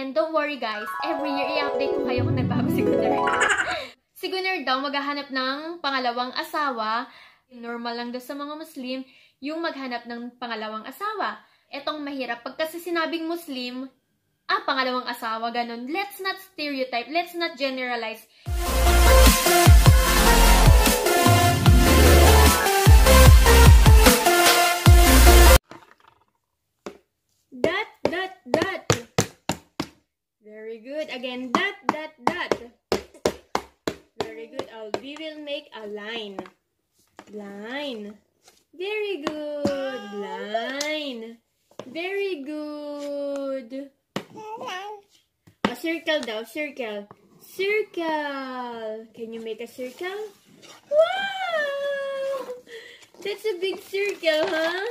And don't worry guys, every year i-update ko kayo kung nagbago si Gunner. Si Gunner daw maghahanap ng pangalawang asawa. Normal lang daw sa mga Muslim yung maghanap ng pangalawang asawa. Etong mahirap. Pag kasi sinabing Muslim, pangalawang asawa, ganun. Let's not stereotype. Let's not generalize. That. Very good. Again, that. Very good. We will make a line. Line. Very good. Line. Very good. A circle daw. Circle. Circle. Can you make a circle? Wow! That's a big circle, huh?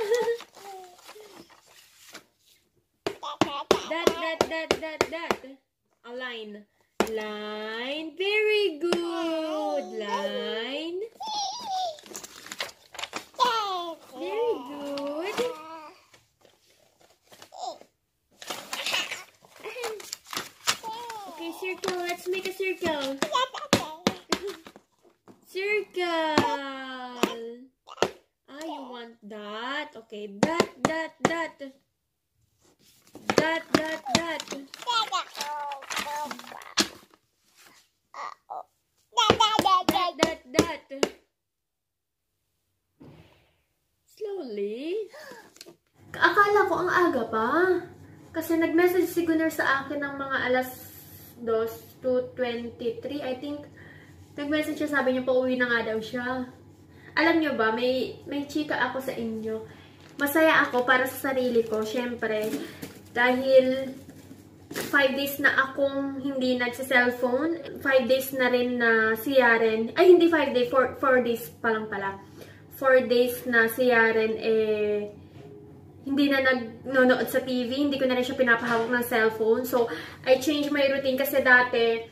That. A line. Line. Very good. Line. Very good. Okay, circle. Let's make a circle. Circle. You want that? Okay, that. That. Slowly. Akala ko ang aga pa. Kasi nag-message si Gunner sa akin ng mga alas 2:23, I think. Nag-message siya, sabi niya pauwi na nga daw siya. Alam niyo ba, may chika ako sa inyo. Masaya ako para sa sarili ko, syempre. Dahil 5 days na akong hindi nagsa-cellphone. 5 days na rin na si Yaren. Ay, hindi 5 days. 4 days pa lang pala. 4 days na si Yaren, hindi na nanonood sa TV. Hindi ko na rin siya pinapahawak ng cellphone. So, I changed my routine kasi dati,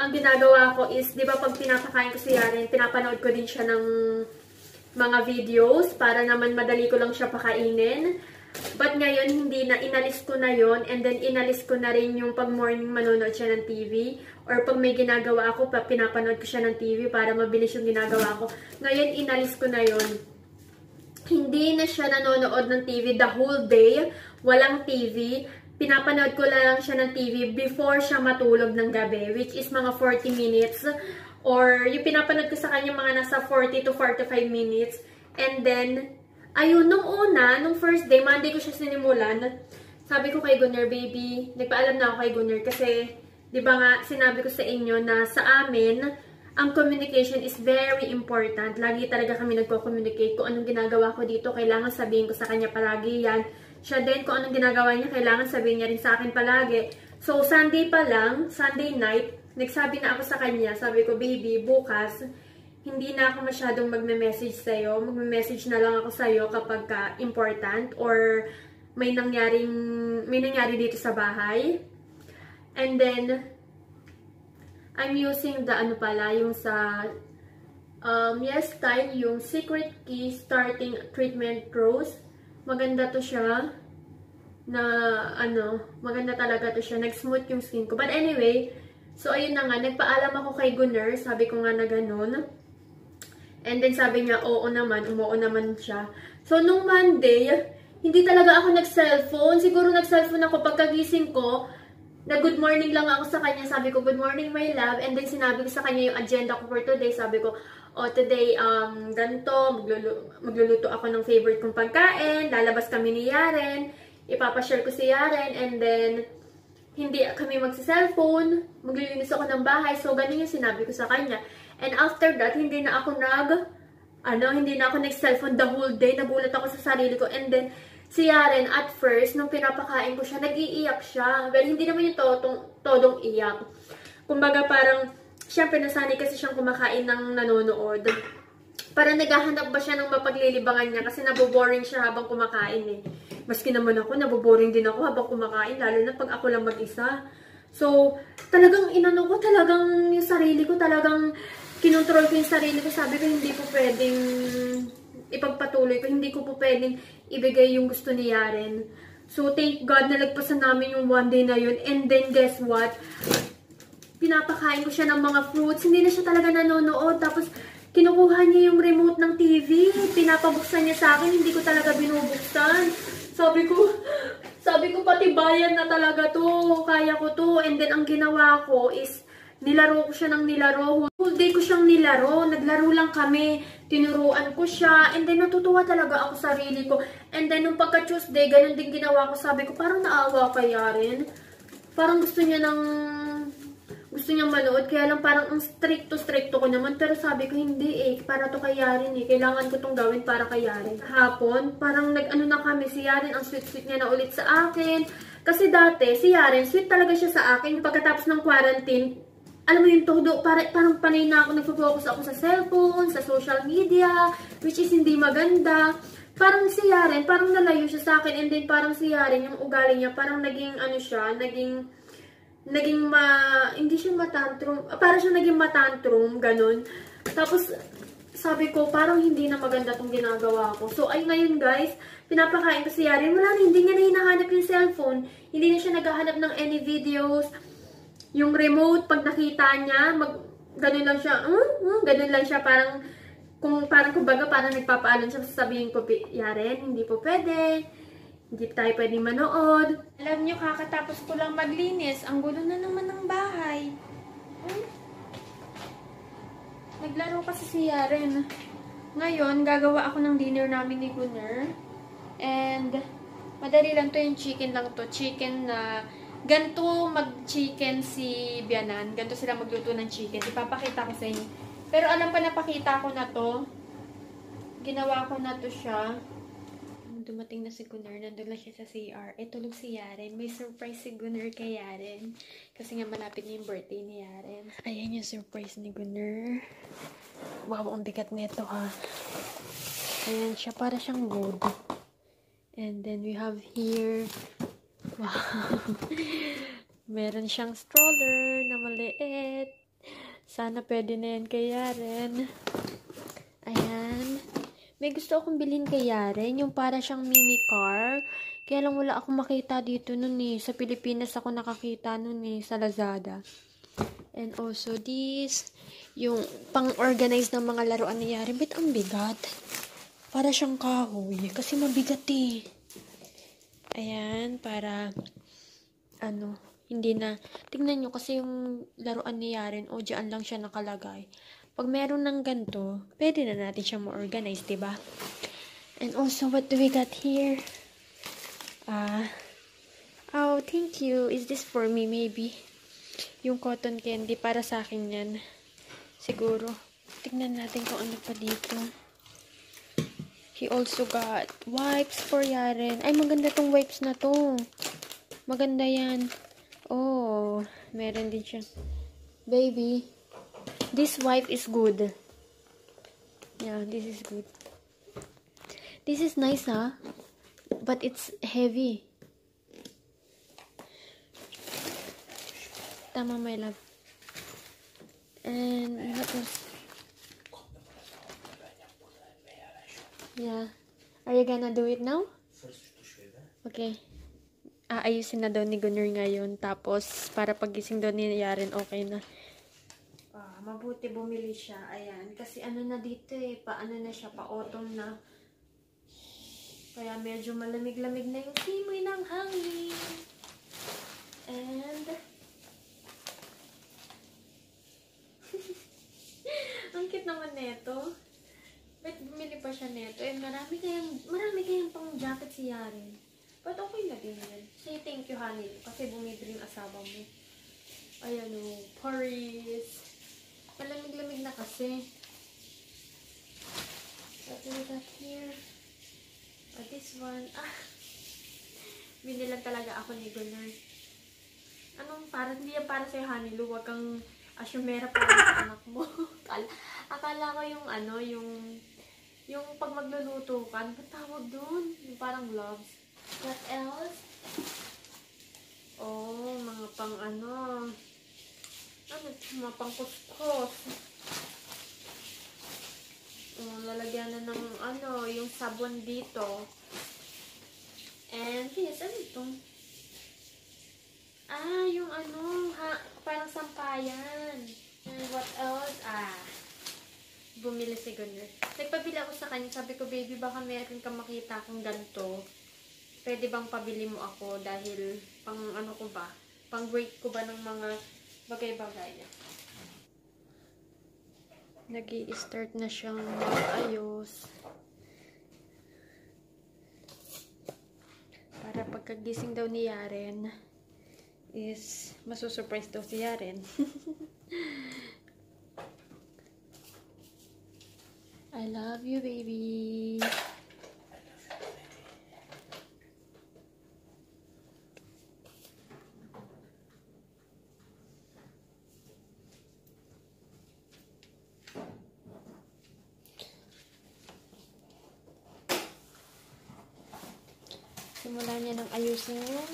ang ginagawa ko is, di ba pag pinapakain ko si Yaren, pinapanood ko din siya ng mga videos para naman madali ko lang siya pakainin. But ngayon, hindi na. Inalis ko na yon, and then inalis ko na rin yung pag morning manonood siya ng TV. Or pag may ginagawa ako, pinapanood ko siya ng TV para mabilis yung ginagawa ko. Ngayon, inalis ko na yon. Hindi na siya nanonood ng TV the whole day. Walang TV. Pinapanood ko lang siya ng TV before siya matulog ng gabi, which is mga 40 minutes. Or yung pinapanood ko sa kanya mga nasa 40 to 45 minutes. And then, ayun, nung first day, Monday ko siya sinimulan, sabi ko kay Gunner, baby, nagpaalam na ako kay Gunner kasi, di ba nga, sinabi ko sa inyo na sa amin, ang communication is very important. Lagi talaga kami nagko-communicate. Kung anong ginagawa ko dito, kailangan sabihin ko sa kanya palagi yan. Siya din, kung anong ginagawa niya, kailangan sabihin niya rin sa akin palagi. So, Sunday pa lang, Sunday night, nagsabi na ako sa kanya, sabi ko, baby, bukas, hindi na ako masyadong magme-message sa'yo. Magme-message na lang ako sa'yo kapag important or may nangyari dito sa bahay. And then, I'm using the, yung sa, yes, style, yung Secret Key Starting Treatment Rose. Maganda to siya. Maganda talaga to siya. Nag-smooth yung skin ko. But anyway, so ayun na nga, nagpaalam ako kay Gunner. Sabi ko nga na ganun. And then sabi niya, oo naman siya. So, nung Monday, hindi talaga ako nag-cellphone. Siguro nag-cellphone ako pagkagising ko. Na good morning lang ako sa kanya. Sabi ko, good morning my love. And then sinabi ko sa kanya yung agenda ko for today. Sabi ko, today, ganito, magluluto ako ng favorite kong pagkain. Lalabas kami ni Yaren. Ipapashare ko si Yaren. And then, hindi kami magsa-cellphone. Maglilinis ako ng bahay. So, ganun yung sinabi ko sa kanya. And after that, hindi na ako nag-cellphone the whole day. Nagulat ako sa sarili ko. And then, si Yaren, at first, nung pinapakain ko siya, nag-iiyak siya. Well, hindi naman yung todong iyak. Kumbaga, parang, syempre, nasanay kasi siyang kumakain ng nanonood. Parang naghahanap ba siya ng mapaglilibangan niya kasi naboboring siya habang kumakain eh. Maski naman ako, naboboring din ako habang kumakain, lalo na pag ako lang mag-isa. So, talagang talagang yung sarili ko, talagang kinontrol ko yung sarili ko. Sabi ko, hindi po pwedeng ipagpatuloy ko. Hindi ko po pwedeng ibigay yung gusto ni Yaren. So, thank God, nalagpasan namin yung one day na yun. And then, guess what? Pinapakain ko siya ng mga fruits. Hindi na siya talaga nanonood. Tapos, kinukuha niya yung remote ng TV. Pinapabuksan niya sa akin. Hindi ko talaga binubuksan. Sabi ko, patibayan na talaga to. Kaya ko to. And then, ang ginawa ko is, nilaro ko siya ng nilaro. Whole day ko siyang nilaro. Naglaro lang kami. Tinuruan ko siya. And then, natutuwa talaga ako sa sarili ko. And then, nung pagka-Tuesday, ganun din ginawa ko. Sabi ko, parang naawa kaya rin. Parang gusto niya manood. Kaya lang parang ang stricto ko naman. Pero sabi ko, hindi eh. Para to kay Yaren eh. Kailangan ko tong gawin para kay Yaren. Hapon, parang nag-ano na kami. Si Yaren, ang sweet-sweet niya na ulit sa akin. Kasi dati, si Yaren, sweet talaga siya sa akin. Pagkatapos ng quarantine, alam mo yung todo, parang panay na ako, nagpo-focus ako sa cellphone, sa social media, which is hindi maganda. Parang si Yaren, parang nalayo siya sa akin, and then parang si Yaren, yung ugali niya, parang naging, hindi siya matantrum, parang siya naging matantrum, ganun. Tapos, sabi ko, parang hindi na maganda tong ginagawa ko. So, ay ngayon guys, pinapakain ko si Yaren, wala na, hindi niya na hinahanap yung cellphone, hindi na siya naghahanap ng any videos. Yung remote, pag nakita niya, ganun lang siya, ganun lang siya, parang kumbaga, parang nagpapaalam siya, sasabihin ko, Yaren, hindi po pwede, hindi tayo pwede manood. Alam niyo, kakatapos ko lang maglinis, ang gulo na naman ng bahay. Naglaro kasi si Yaren. Ngayon, gagawa ako ng dinner namin ni Gunner, and madali lang to, yung chicken lang to, chicken na, ganito mag-chicken si Bianan. Ganito sila magluto ng chicken. Ipapakita ko sa inyo. Pero alam pa, napakita ko na to. Ginawa ko na to siya. Dumating na si Gunner. Nandun lang siya sa CR. Tulog si Yaren. May surprise si Gunner kay Yaren. Kasi nga malapit na yung birthday ni Yaren. Ayan yung surprise ni Gunner. Wow, ang bigat nito ha. Ayan siya. Para siyang gold. And then we have here, wow. Meron siyang stroller na maliit. Sana pwede na yan kay Yaren. Ayan. May gusto akong bilhin kay Yaren. Yung para siyang mini car. Kaya lang wala akong makita dito nun eh. Sa Pilipinas ako nakakita nun eh. Sa Lazada. And also this. Yung pang-organize ng mga laruan ni Yaren. Ba't ang bigat? Para siyang kahoy. Kasi mabigat eh. Ayan, para, hindi na. Tingnan nyo, kasi yung laruan ni Yaren, dyan lang siya nakalagay. Pag meron ng ganito, pwede na natin siya ma-organize, diba? And also, what do we got here? Oh, thank you. Is this for me, maybe? Yung cotton candy, para sa akin yan. Siguro. Tingnan natin kung ano pa dito. He also got wipes for Yaren. Ay, maganda tong wipes na to. Maganda yan. Oh, meron din siya. Baby, this wipe is good. Yeah, this is good. This is nice, huh? But it's heavy. Tama, my love. And what else? Yeah. Are you gonna do it now? Okay. Ayusin na daw ni Gunner ngayon. Tapos, para pagising daw ni Yaren, okay na. Mabuti bumili siya. Ayan. Kasi ano na dito eh. Paano na siya? Pa-autumn na. Kaya medyo malamig-lamig na yung simoy ng hangin. And, ang cute naman neto. Ba't bumili pa siya neto? Marami kayang pang jacket si Yaren. But okay na din yan. Say thank you, honey. Kasi bumibili yung asawa mo. Ayan o. Paris. Malamig-lamig na kasi. What do we got here? This one. Binilan talaga ako ni Gunner. Hindi yan para sa'yo, honey. Huwag kang asyumera para sa anak mo. Akala ko yung pag magluluto ka, ano ba tawag dun? Yung parang gloves. What else? Oh, mga pang mga pang kuskus. Lalagyan na ng yung sabon dito. And this, ano ito? Ah, yung ano, parang sampayan. And what else? Bumili si Gunner. Nagpabili ako sa kanya. Sabi ko, baby, baka meron kang makita akong ganito. Pwede bang pabili mo ako dahil pang ano ko ba? Pang weight ko ba ng mga bagay-bagay. Nag-i-start na siyang mag-ayos. Para pagkagising daw ni Yaren is masusurprise daw si Yaren. I love you, baby. Simulan niya ng ayusin yung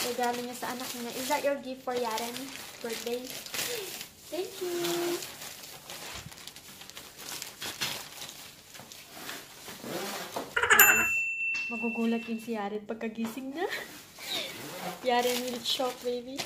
regalo niya sa anak niya. Is that your gift for Yaren? Birthday? Thank you! Guys, magugulat yun si Yaren pagkagising na. Yaren will shock, baby.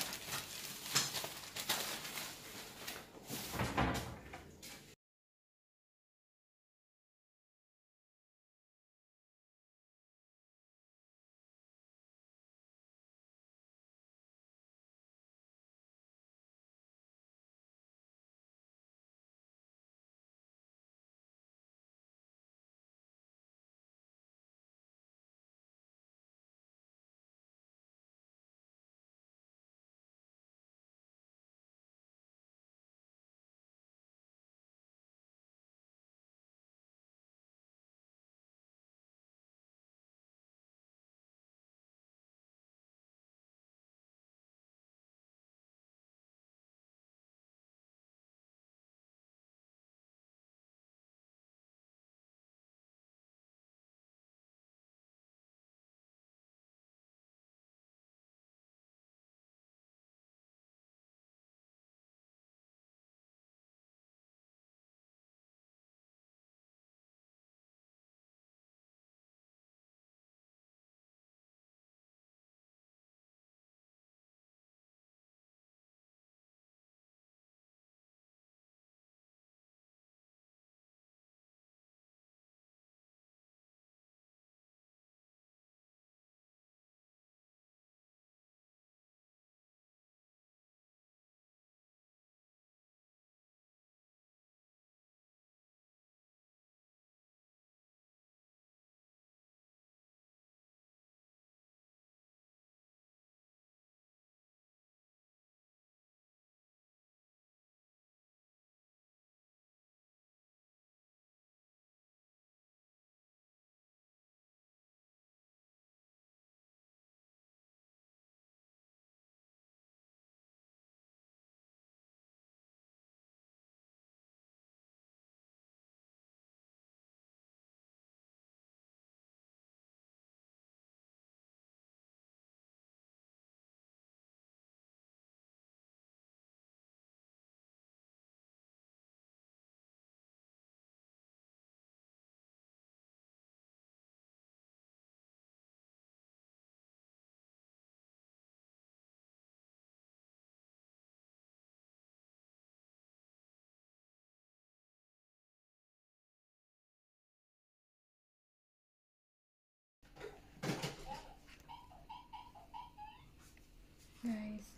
Guys,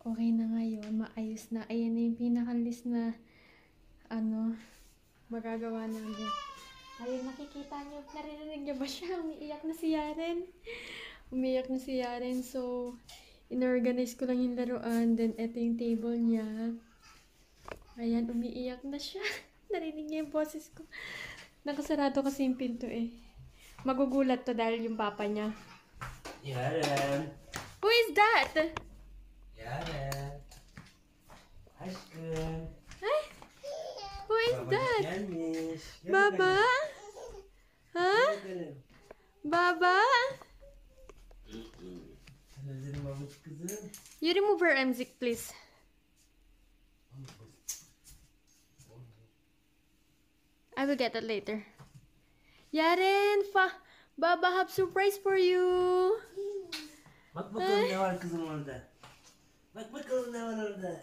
okay na ngayon. Maayos na. Ayan na yung pinaka-list na magagawa namin. Ayun, nakikita nyo. Naririnig nyo ba siya? Umiiyak na si Yaren. Umiiyak na si Yaren. So, inorganize ko lang yung laruan. Then, eto yung table niya. Ayan, umiiyak na siya. Narinig niya yung boses ko. Nakasarado kasi yung pinto eh. Magugulat to dahil yung papa niya. Yaren! Who is that? Yaren! Ice cream! Ay! Who is that? Yan, miss. Baba? Ha? Baba? You remove her MZ, please. I will get that later. Yaren, Baba have surprise for you. Bak bakalım ne var kızım orada. Bak bakalım ne var orada.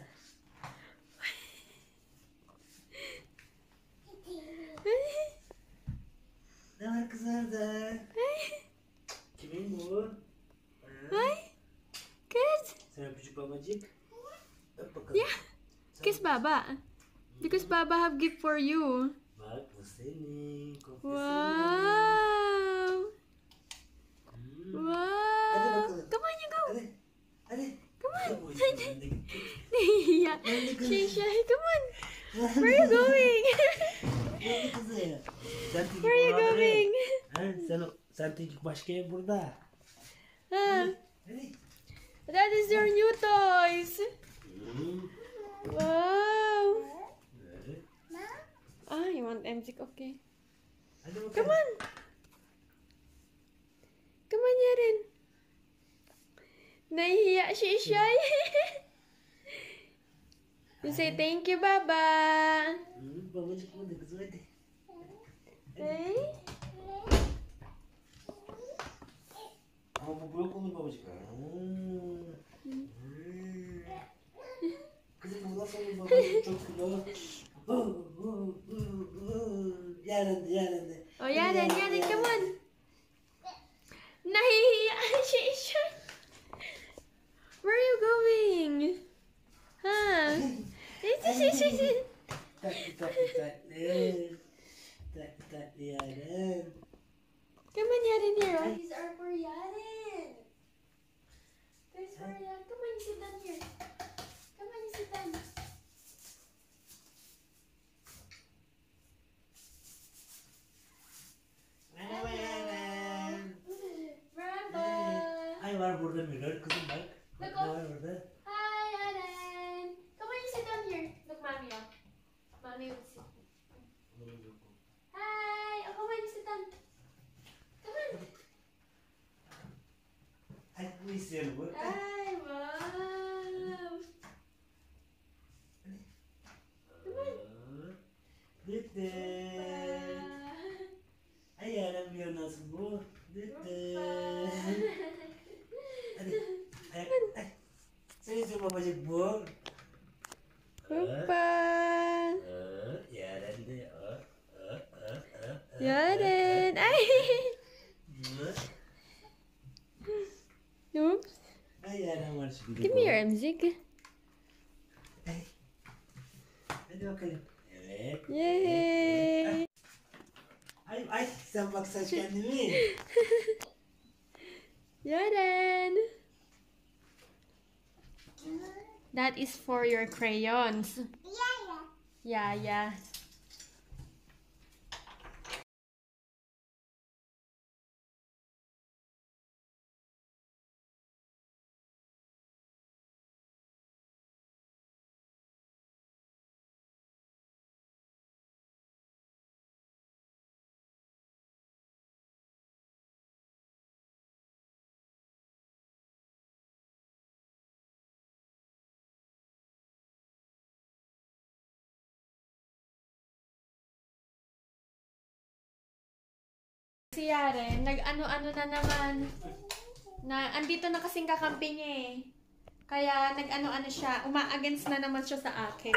Ne var kız orada? Kimin bu? Ay, good. Sen öpücük babacık. Öp bakalım. Yeah, kiss Baba. Because Baba have gift for you. Bak bu senin. Kopya Wow. senin. Wow. Hadi bakalım. Come on, you go. Hadi. Hadi. Come on. Oy, ben de gittim. Yeah. Shay, come on. Where are you going? Nerede kızı? Sen tek Where are you orada değil. going? Ha, sen tek başka ev burada. Ah, Hadi. that is your new toys. Wow. Evet. Ah, you want MZ? Okay. Hadi bakalım. Come on. Come on, Yaren. Nahihiya si Shay. You say thank you, Baba. Babacık burada kızım hadi. Hey. Ama bu blok olur babacık. Kızım bu nasıl olur babacık çok kilo. Yarın. Oh, Yaren, come on. Nahihiya si Shay. Where are you going? Huh? Tatlı yarın. Come on, Yaren, here. These are for Yaren. These for Yaren. Come on, you sit down here. Come on, you sit down. Merhaba yarın. Bravo. Ay var burada mirror kızım bak. Bak ne var orada? Hi, Yaren. Come on, you sit down here. Look, Mommy. Mommy will sit. Hi. Oh, come on, you sit down. Come on. Ay bu istiyorum bu. Hi, wow. Bitti. Ay yarın bir nasıl bu? Bitti. Hadi. Ay. Sen istiyor babacık bu. Hoppa. Yarın de. Yaren. Ay. Oops. Ay yarın var şimdi. Give me your music. Ay. Hadi bakalım. Evet. Yay. Ay sen bak saç kendimi. Yaren. That is for your crayons. Yeah. Si Yaren, nag-ano-ano na naman. Andito na kasing kakampi niya eh. Kaya nag-ano-ano siya, uma-against na naman siya sa akin.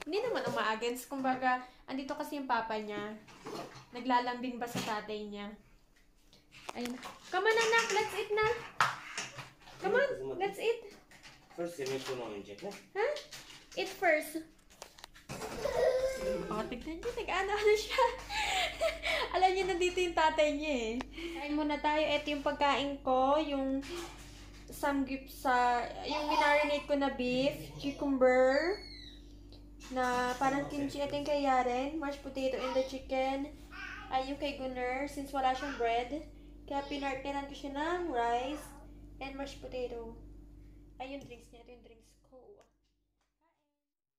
Hindi naman uma-against, kumbaga, andito kasi yung papa niya. Naglalambing ba sa tatay niya. Ayun. Come on, anak, let's eat na. Come on, let's eat. First yemek sonu oynayacak ha? Huh? Eat first. Oh, tignan niyo, nag-ano siya. Alam niyo, nandito yung tatay niya eh. Kain muna tayo. Ito yung pagkain ko, yung yung minarinate ko na beef, cucumber, na parang kimchi. Ito yung kay Yaren, mashed potato and the chicken. Ay, yung kay Gunner, since wala siyang bread, kaya pinartneran ko siya ng rice and mashed potato. Ay, yung drinks niya. Ito yung drink.